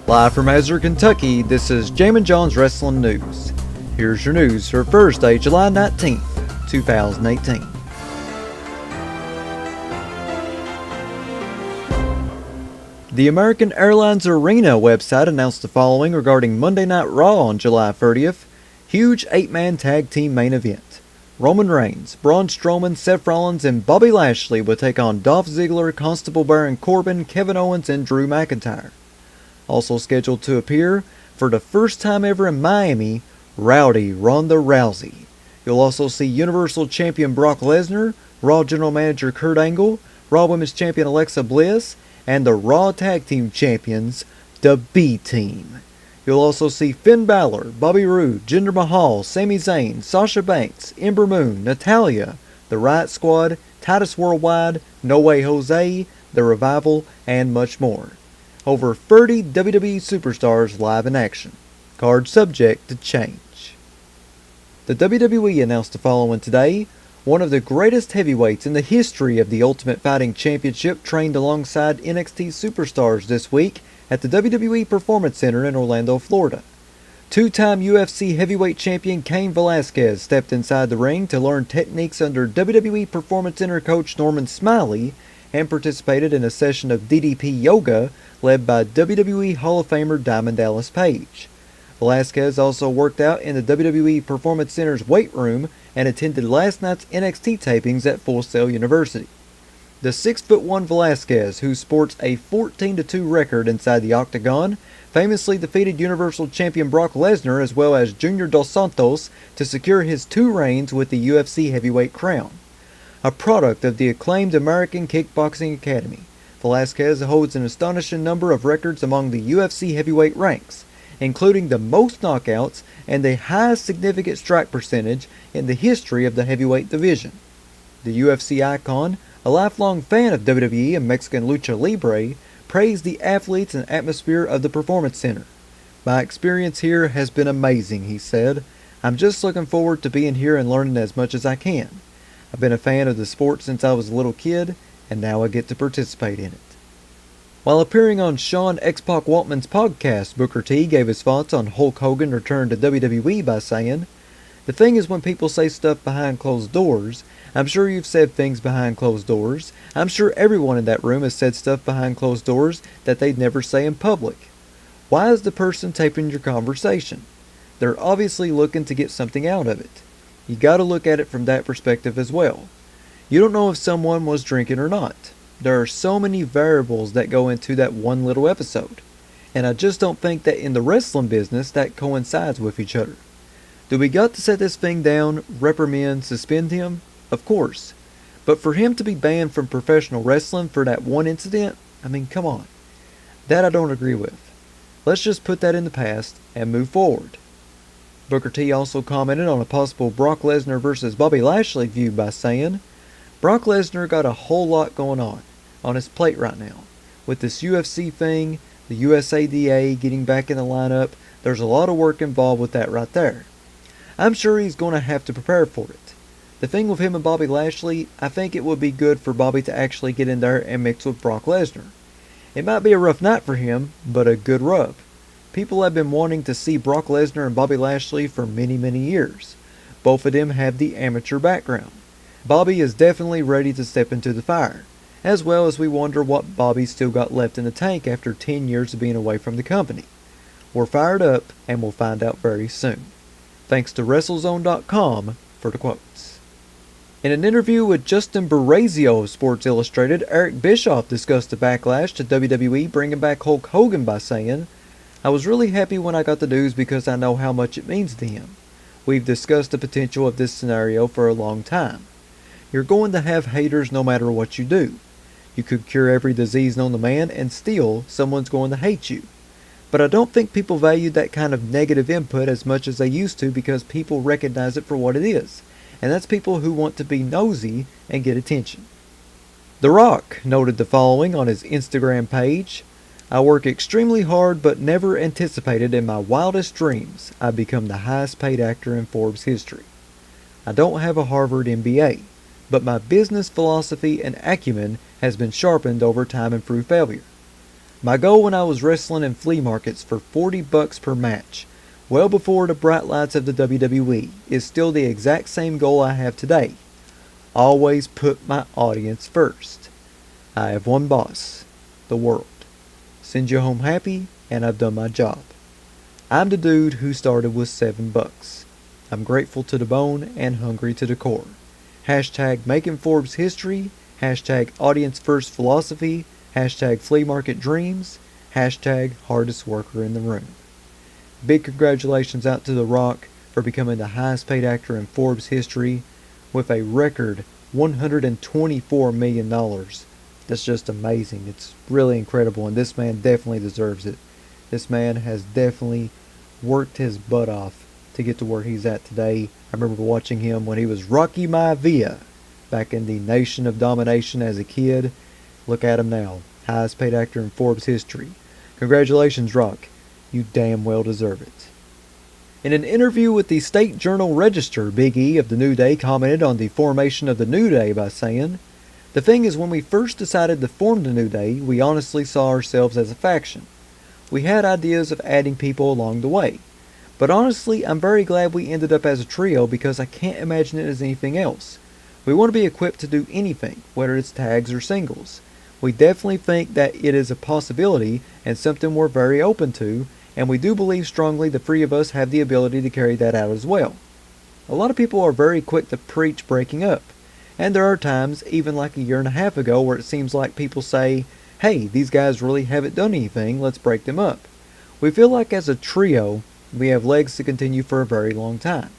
Live from Hazard, Kentucky, this is Jammin Jon's Wrestling News. Here's your news for Thursday, July 19th, 2018. The American Airlines Arena website announced the following regarding Monday Night Raw on July 30th. Huge 8-man tag team main event. Roman Reigns, Braun Strowman, Seth Rollins, and Bobby Lashley will take on Dolph Ziggler, Constable Baron Corbin, Kevin Owens, and Drew McIntyre. Also scheduled to appear, for the first time ever in Miami, Rowdy Ronda Rousey. You'll also see Universal Champion Brock Lesnar, Raw General Manager Kurt Angle, Raw Women's Champion Alexa Bliss, and the Raw Tag Team Champions, the B-Team. You'll also see Finn Balor, Bobby Roode, Jinder Mahal, Sami Zayn, Sasha Banks, Ember Moon, Natalya, The Riot Squad, Titus Worldwide, No Way Jose, The Revival, and much more. Over 30 WWE superstars live in action. Card subject to change. The WWE announced the following today. One of the greatest heavyweights in the history of the Ultimate Fighting Championship trained alongside NXT superstars this week at the WWE Performance Center in Orlando, Florida. Two-time UFC heavyweight champion Cain Velasquez stepped inside the ring to learn techniques under WWE Performance Center coach Norman Smiley and participated in a session of DDP Yoga led by WWE Hall of Famer Diamond Dallas Page. Velasquez also worked out in the WWE Performance Center's weight room and attended last night's NXT tapings at Full Sail University. The 6'1" Velasquez, who sports a 14-2 record inside the Octagon, famously defeated Universal Champion Brock Lesnar as well as Junior Dos Santos to secure his 2 reigns with the UFC heavyweight crown. A product of the acclaimed American Kickboxing Academy, Velasquez holds an astonishing number of records among the UFC heavyweight ranks, including the most knockouts and the highest significant strike percentage in the history of the heavyweight division. The UFC icon, a lifelong fan of WWE and Mexican Lucha Libre, praised the athletes and atmosphere of the Performance Center. "My experience here has been amazing," he said. "I'm just looking forward to being here and learning as much as I can. I've been a fan of the sport since I was a little kid, and now I get to participate in it." While appearing on Sean X-Pac Waltman's podcast, Booker T gave his thoughts on Hulk Hogan return to WWE by saying, "The thing is when people say stuff behind closed doors, I'm sure you've said things behind closed doors. I'm sure everyone in that room has said stuff behind closed doors that they'd never say in public. Why is the person taping your conversation? They're obviously looking to get something out of it. You gotta look at it from that perspective as well. You don't know if someone was drinking or not. There are so many variables that go into that one little episode. And I just don't think that in the wrestling business that coincides with each other. Do we got to set this thing down, reprimand, suspend him? Of course. But for him to be banned from professional wrestling for that one incident, I mean, come on. That I don't agree with. Let's just put that in the past and move forward." Booker T also commented on a possible Brock Lesnar versus Bobby Lashley feud by saying, "Brock Lesnar got a whole lot going on his plate right now. With this UFC thing, the USADA getting back in the lineup, there's a lot of work involved with that right there. I'm sure he's going to have to prepare for it. The thing with him and Bobby Lashley, I think it would be good for Bobby to actually get in there and mix with Brock Lesnar. It might be a rough night for him, but a good rub. People have been wanting to see Brock Lesnar and Bobby Lashley for many, many years. Both of them have the amateur background. Bobby is definitely ready to step into the fire, as well as we wonder what Bobby's still got left in the tank after 10 years of being away from the company. We're fired up, and we'll find out very soon." Thanks to WrestleZone.com for the quotes. In an interview with Justin Barazio of Sports Illustrated, Eric Bischoff discussed the backlash to WWE bringing back Hulk Hogan by saying, "I was really happy when I got the news because I know how much it means to him. We've discussed the potential of this scenario for a long time. You're going to have haters no matter what you do. You could cure every disease known to man and still someone's going to hate you. But I don't think people value that kind of negative input as much as they used to because people recognize it for what it is. And that's people who want to be nosy and get attention." The Rock noted the following on his Instagram page, "I work extremely hard but never anticipated in my wildest dreams I'd become the highest paid actor in Forbes history. I don't have a Harvard MBA, but my business philosophy and acumen has been sharpened over time and through failure. My goal when I was wrestling in flea markets for $40 per match, well before the bright lights of the WWE, is still the exact same goal I have today. Always put my audience first. I have one boss, the world. Send you home happy, and I've done my job. I'm the dude who started with $7. I'm grateful to the bone and hungry to the core. Hashtag making Forbes history, hashtag audience first philosophy, hashtag flea market dreams, hashtag hardest worker in the room. Big congratulations out to The Rock for becoming the highest paid actor in Forbes history with a record $124 million. That's just amazing. It's really incredible, and this man definitely deserves it. This man has definitely worked his butt off to get to where he's at today. I remember watching him when he was Rocky Maivia back in the Nation of Domination as a kid. Look at him now. Highest paid actor in Forbes history. Congratulations, Rock. You damn well deserve it. In an interview with the State Journal-Register, Big E of the New Day commented on the formation of the New Day by saying, "The thing is, when we first decided to form the New Day, we honestly saw ourselves as a faction. We had ideas of adding people along the way. But honestly, I'm very glad we ended up as a trio because I can't imagine it as anything else. We want to be equipped to do anything, whether it's tags or singles. We definitely think that it is a possibility and something we're very open to, and we do believe strongly the three of us have the ability to carry that out as well. A lot of people are very quick to preach breaking up, and there are times, even like a year and a half ago, where it seems like people say, hey, these guys really haven't done anything, let's break them up. We feel like as a trio, we have legs to continue for a very long time.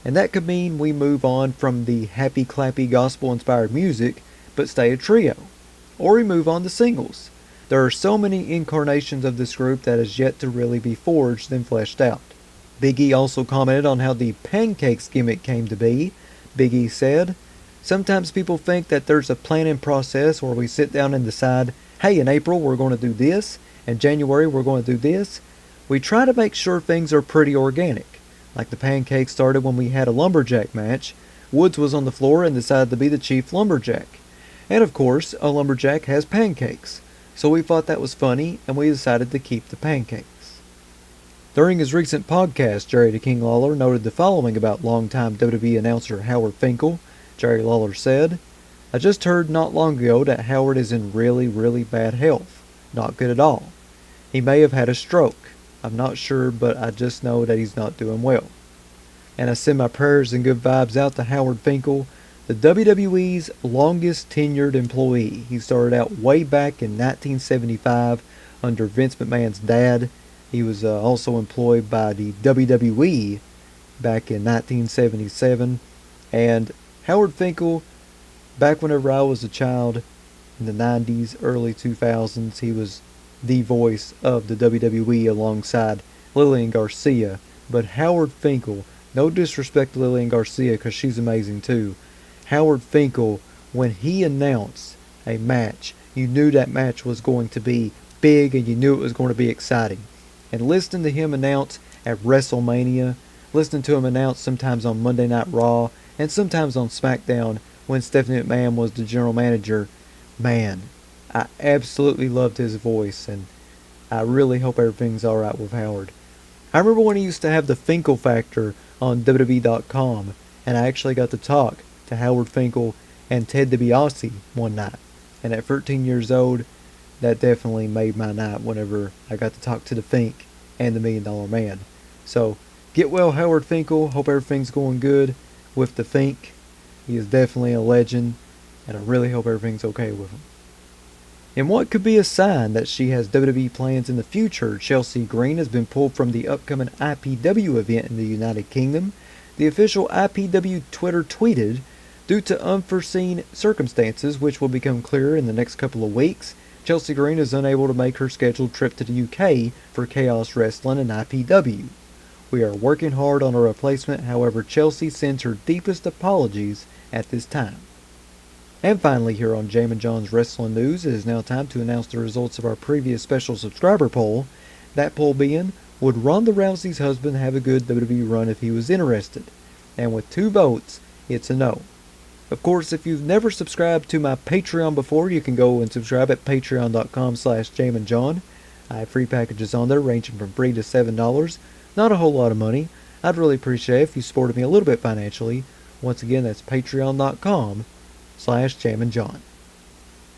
And that could mean we move on from the happy clappy gospel inspired music, but stay a trio. Or we move on to singles. There are so many incarnations of this group that is yet to really be forged and fleshed out." Big E also commented on how the Pancakes gimmick came to be. Big E said, "Sometimes people think that there's a planning process where we sit down and decide, hey, in April we're going to do this, in January we're going to do this. We try to make sure things are pretty organic. Like the Pancakes started when we had a lumberjack match. Woods was on the floor and decided to be the chief lumberjack. And of course, a lumberjack has pancakes. So we thought that was funny, and we decided to keep the pancakes." During his recent podcast, Jerry the King Lawler noted the following about longtime WWE announcer Howard Finkel. Jerry Lawler said, "I just heard not long ago that Howard is in really, really bad health. Not good at all. He may have had a stroke. I'm not sure, but I just know that he's not doing well. And I send my prayers and good vibes out to Howard Finkel, the WWE's longest tenured employee. He started out way back in 1975 under Vince McMahon's dad. He was also employed by the WWE back in 1977. And Howard Finkel, back whenever I was a child in the 90s, early 2000s, he was the voice of the WWE alongside Lillian Garcia. But Howard Finkel, no disrespect to Lillian Garcia because she's amazing too. Howard Finkel, when he announced a match, you knew that match was going to be big and you knew it was going to be exciting. And listening to him announce at WrestleMania, listening to him announce sometimes on Monday Night Raw, and sometimes on SmackDown when Stephanie McMahon was the general manager, man, I absolutely loved his voice, and I really hope everything's alright with Howard. I remember when he used to have the Finkel Factor on WWE.com, and I actually got to talk to Howard Finkel and Ted DiBiase one night. And at 13 years old, that definitely made my night whenever I got to talk to the Fink and the $1 Million Man. So, get well, Howard Finkel. Hope everything's going good with the Fink. He is definitely a legend, and I really hope everything's okay with him. In what could be a sign that she has WWE plans in the future, Chelsea Green has been pulled from the upcoming IPW event in the United Kingdom. The official IPW Twitter tweeted, "Due to unforeseen circumstances, which will become clearer in the next couple of weeks, Chelsea Green is unable to make her scheduled trip to the UK for Chaos Wrestling and IPW. We are working hard on a replacement, however Chelsea sends her deepest apologies at this time." And finally, here on Jammin Jon's Wrestling News, it is now time to announce the results of our previous special subscriber poll. That poll being, would Ronda Rousey's husband have a good WWE run if he was interested? And with 2 votes, it's a no. Of course, if you've never subscribed to my Patreon before, you can go and subscribe at patreon.com/JamminJon. I have free packages on there ranging from $3 to $7. Not a whole lot of money. I'd really appreciate it if you supported me a little bit financially. Once again, that's patreon.com/JamminJon.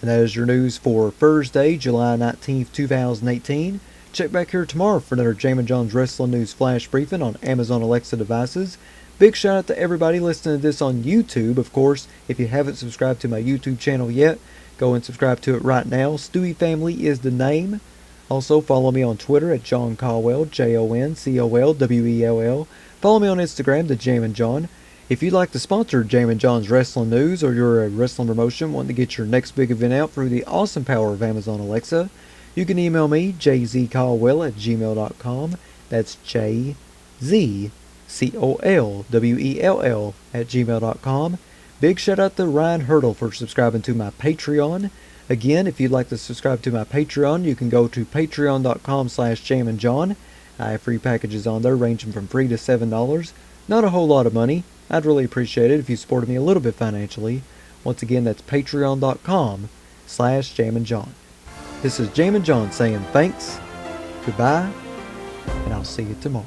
And that is your news for Thursday, July 19th, 2018. Check back here tomorrow for another Jammin Jon's Wrestling News Flash Briefing on Amazon Alexa devices. Big shout out to everybody listening to this on YouTube. Of course, if you haven't subscribed to my YouTube channel yet, go and subscribe to it right now. Stewie Family is the name. Also, follow me on Twitter at John Caldwell, JONCOLWELL. Follow me on Instagram, the Jammin Jon. If you'd like to sponsor Jammin Jon's Wrestling News, or you're a wrestling promotion wanting to get your next big event out through the awesome power of Amazon Alexa, you can email me, jzcaldwell@gmail.com. That's JZCOLWELL@gmail.com. Big shout out to Ryan Hurdle for subscribing to my Patreon. Again, if you'd like to subscribe to my Patreon, you can go to patreon.com/JamminJon. I have free packages on there ranging from $3 to $7. Not a whole lot of money. I'd really appreciate it if you supported me a little bit financially. Once again, that's patreon.com/JamminJon. This is Jammin Jon saying thanks, goodbye, and I'll see you tomorrow.